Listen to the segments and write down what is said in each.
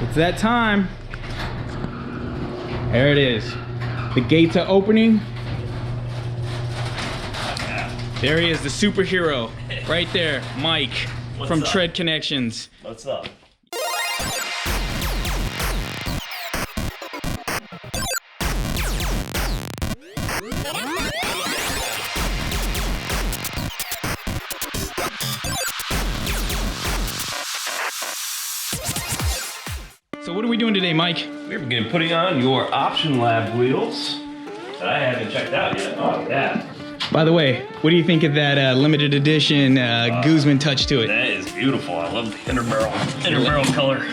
It's that time. There it is. The gates are opening. There he is, the superhero. Right there, Mike from Tread Connections. What's up? So what are we doing today, Mike? We're beginning putting on your Option Lab wheels that I haven't checked out yet. Oh, yeah. By the way, what do you think of that limited edition Guzman touch to it? That is beautiful. I love the inner barrel color.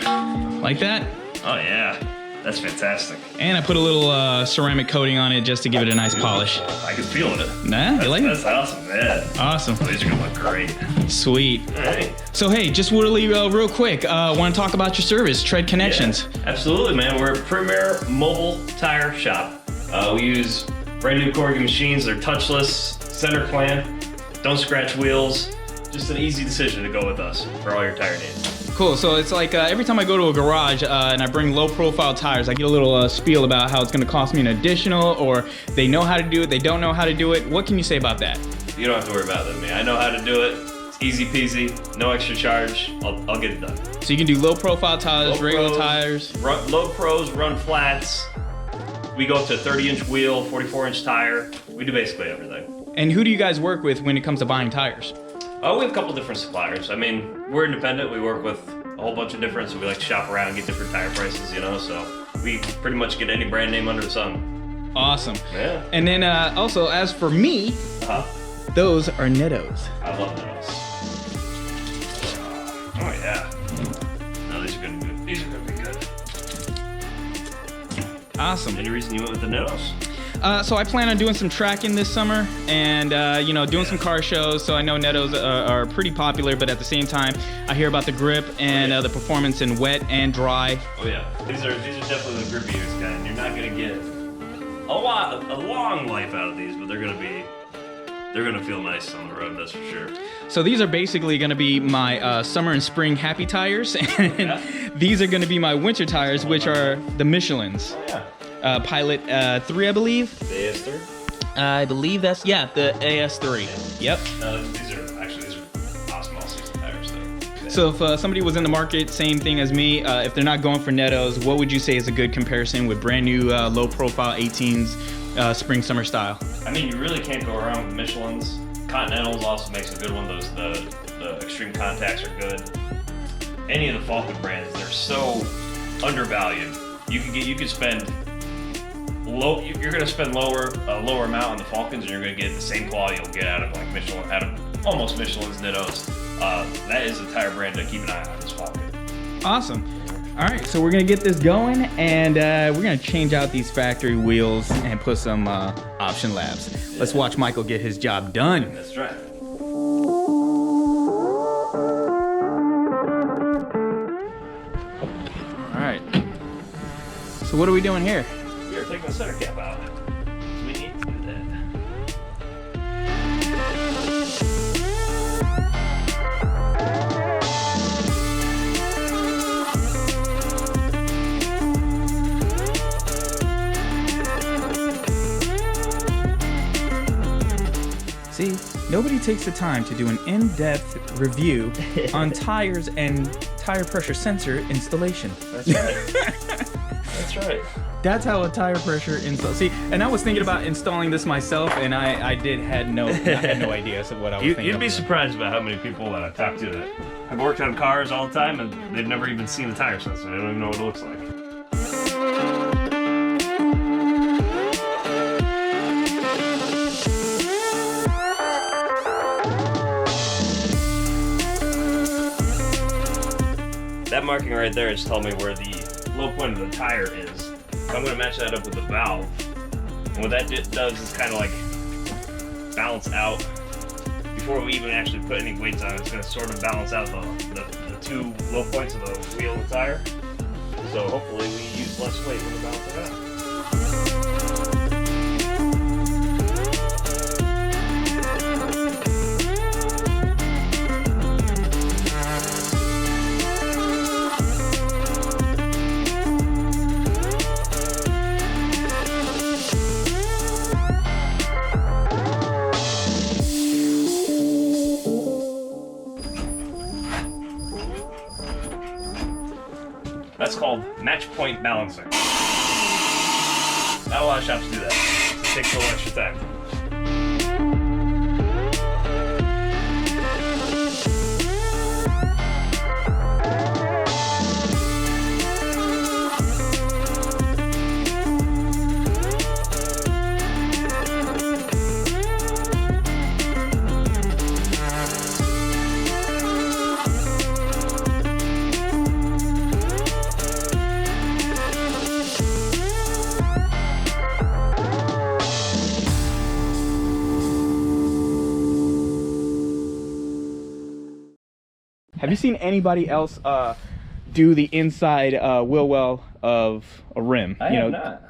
Like that? Oh yeah, that's fantastic. And I put a little ceramic coating on it just to give it a nice polish. I can feel it. Nah, you like it? That's awesome, man. Awesome. These are gonna look great. Sweet. Hey. So hey, just really real quick, want to talk about your service, Tread Connections. Yeah, absolutely, man. We're a premier mobile tire shop. We use brand new Corgi machines. They're touchless, center clamp, don't scratch wheels. Just an easy decision to go with us for all your tire needs. Cool, so it's like every time I go to a garage and I bring low profile tires, I get a little spiel about how it's gonna cost me an additional, or they know how to do it, they don't know how to do it. What can you say about that? You don't have to worry about that, man. I know how to do it. It's easy peasy, no extra charge. I'll get it done. So you can do low profile tires, regular tires? Low pros, run flats. We go up to 30-inch wheel, 44-inch tire. We do basically everything. And who do you guys work with when it comes to buying tires? We have a couple different suppliers. I mean, we're independent. We work with a whole bunch of different, so we like to shop around and get different tire prices, you know, so we pretty much get any brand name under the sun. Awesome. Yeah. And then also, as for me, those are Nittos. I love Nittos. Oh yeah. No, these are gonna be good. These are gonna be good. Awesome. Any reason you went with the Nittos? So I plan on doing some tracking this summer and, you know, doing some car shows. So I know Nittos are pretty popular, but at the same time, I hear about the grip and the performance in wet and dry. Oh yeah, these are definitely the grippiest kind. You're not gonna get a long life out of these, but they're gonna feel nice on the road, that's for sure. So these are basically gonna be my summer and spring happy tires, and these are gonna be my winter tires, which are the Michelins. Oh yeah. Pilot 3, I believe. The AS3? I believe that's, the AS3. Yeah. Yep. These are awesome all-season tires, though. So if somebody was in the market, same thing as me, if they're not going for Nittos, what would you say is a good comparison with brand new low-profile 18s, spring-summer style? I mean, you really can't go wrong with Michelin's. Continentals also makes a good one. The Extreme Contacts are good. Any of the Falcon brands, they're so undervalued. You could spend you're gonna spend a lower amount on the Falcons, and you're gonna get the same quality you'll get out of like Michelin, out of almost Michelin's Nittos. That is a tire brand to keep an eye on, is Falcon. Awesome. All right, so we're gonna get this going, and we're gonna change out these factory wheels and put some Option Labs. Yeah. Let's watch Michael get his job done. That's right. All right. So what are we doing here? We are taking the center cap out. We need to do that. See, nobody takes the time to do an in-depth review on tires and tire pressure sensor installation. That's right. That's right. That's how a tire pressure install. See, and I was thinking about installing this myself, and I had no idea of what I was thinking. You'd be surprised about how many people that I talk to that have worked on cars all the time, and they've never even seen a tire sensor. They don't even know what it looks like. That marking right there is telling me where the low point of the tire is. So I'm going to match that up with the valve. And what that does is kind of like balance out, before we even actually put any weights on it, it's going to sort of balance out the two low points of the wheel and the tire. So hopefully we use less weight when we balance it out. That's called match point balancing. Not a lot of shops do that. It takes a little extra time. Have you seen anybody else do the inside wheel well of a rim? I have not.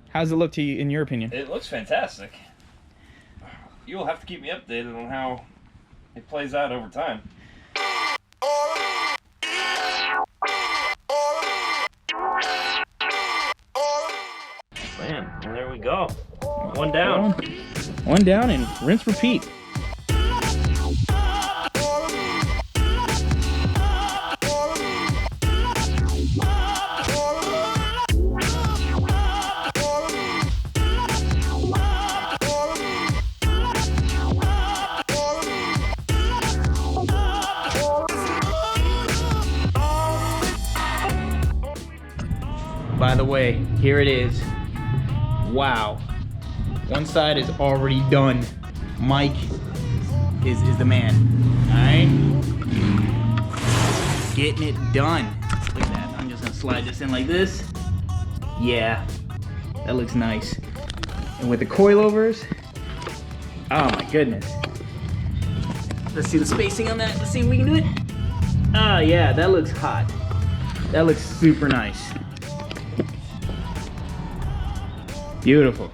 How does it look to you, in your opinion? It looks fantastic. You will have to keep me updated on how it plays out over time. Man, well, there we go. One down. One down and rinse repeat. By the way, here it is. Wow. One side is already done. Mike is the man. Alright? Getting it done. Look at that. I'm just gonna slide this in like this. Yeah. That looks nice. And with the coilovers, oh my goodness. Let's see the spacing on that. Let's see if we can do it. Ah, yeah, that looks hot. That looks super nice. Beautiful.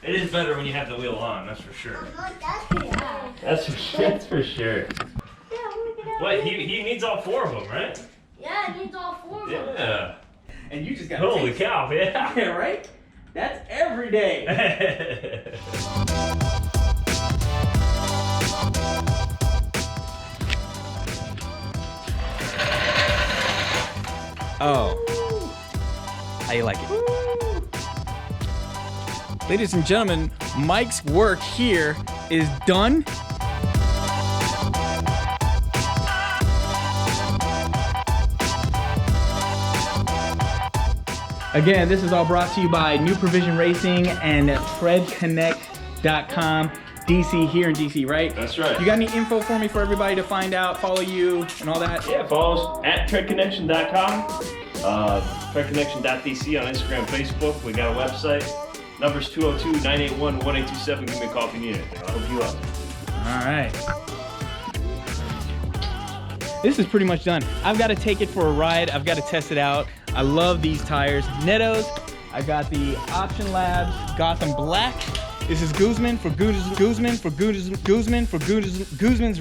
It is better when you have the wheel on, that's for sure. Yeah. That's for sure. What, he needs all four of them, right? Yeah, it needs all four of them. Yeah. And you just got Holy cow, yeah. Yeah, right? That's every day. Oh. How you like it? Ladies and gentlemen, Mike's work here is done. Again, this is all brought to you by New Provision Racing and TreadConnect.com. DC here in DC, right? That's right. You got any info for me for everybody to find out, follow you, and all that? Yeah, follow us at TreadConnection.com, TreadConnection.dc on Instagram, Facebook. We got a website. Number's 202-981-1827. Give me a call if you need anything. I'll hook you up. All right. This is pretty much done. I've got to take it for a ride. I've got to test it out. I love these tires. Nittos. I got the Option Labs Gotham Black. This is Guzman's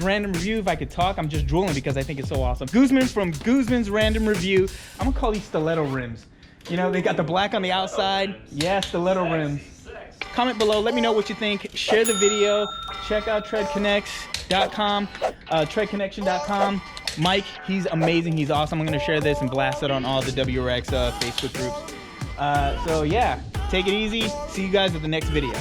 Random Review. If I could talk, I'm just drooling because I think it's so awesome. Guzman from Guzman's Random Review. I'm gonna call these stiletto rims. You know, they got the black on the outside. Yeah, stiletto rims. Comment below, let me know what you think. Share the video. Check out TreadConnects.com, TreadConnection.com. Mike, he's amazing, he's awesome. I'm gonna share this and blast it on all the WRX Facebook groups. So yeah, take it easy. See you guys at the next video.